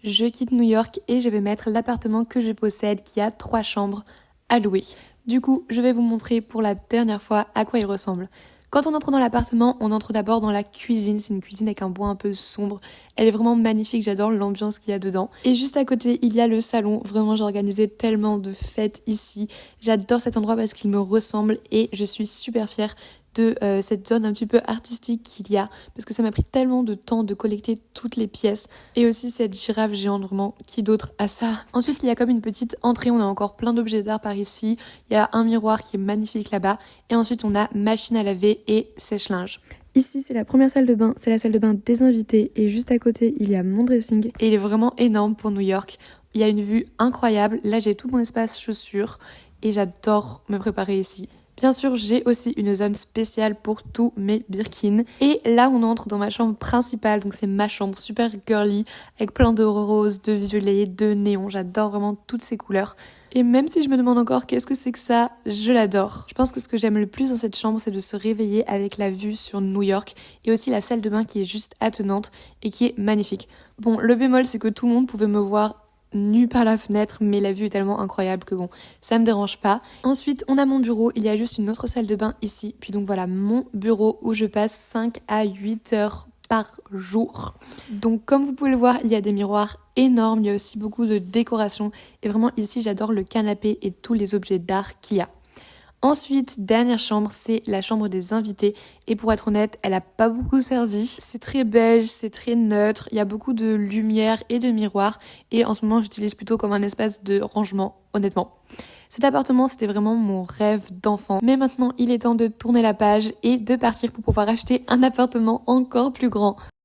je quitte New York et je vais mettre l'appartement que je possède qui a 3 chambres à louer. Du coup, je vais vous montrer pour la dernière fois à quoi il ressemble. Quand on entre dans l'appartement, on entre d'abord dans la cuisine. C'est une cuisine avec un bois un peu sombre. Elle est vraiment magnifique, j'adore l'ambiance qu'il y a dedans. Et juste à côté, il y a le salon. Vraiment, j'ai organisé tellement de fêtes ici. J'adore cet endroit parce qu'il me ressemble et je suis super fière de cette zone un petit peu artistique qu'il y a parce que ça m'a pris tellement de temps de collecter toutes les pièces et aussi cette girafe géante, vraiment, qui d'autre a ça. Ensuite, il y a comme une petite entrée, on a encore plein d'objets d'art par ici. Il y a un miroir qui est magnifique là-bas et ensuite on a machine à laver et sèche-linge. Ici, c'est la première salle de bain, c'est la salle de bain des invités et juste à côté, il y a mon dressing et il est vraiment énorme pour New York. Il y a une vue incroyable. Là, j'ai tout mon espace chaussures et j'adore me préparer ici. Bien sûr, j'ai aussi une zone spéciale pour tous mes Birkin. Et là, on entre dans ma chambre principale. Donc, c'est ma chambre super girly avec plein de roses, de violets, de néons. J'adore vraiment toutes ces couleurs. Et même si je me demande encore qu'est-ce que c'est que ça, je l'adore. Je pense que ce que j'aime le plus dans cette chambre, c'est de se réveiller avec la vue sur New York et aussi la salle de bain qui est juste attenante et qui est magnifique. Bon, le bémol, c'est que tout le monde pouvait me voir nue par la fenêtre, mais la vue est tellement incroyable que bon, ça me dérange pas. Ensuite, on a mon bureau, il y a juste une autre salle de bain ici. Puis donc voilà, mon bureau où je passe 5 à 8 heures par jour. Donc comme vous pouvez le voir, il y a des miroirs énormes, il y a aussi beaucoup de décoration. Et vraiment ici, j'adore le canapé et tous les objets d'art qu'il y a. Ensuite, dernière chambre, c'est la chambre des invités. Et pour être honnête, elle a pas beaucoup servi. C'est très beige, c'est très neutre. Il y a beaucoup de lumière et de miroirs. Et en ce moment, j'utilise plutôt comme un espace de rangement, honnêtement. Cet appartement, c'était vraiment mon rêve d'enfant. Mais maintenant, il est temps de tourner la page et de partir pour pouvoir acheter un appartement encore plus grand.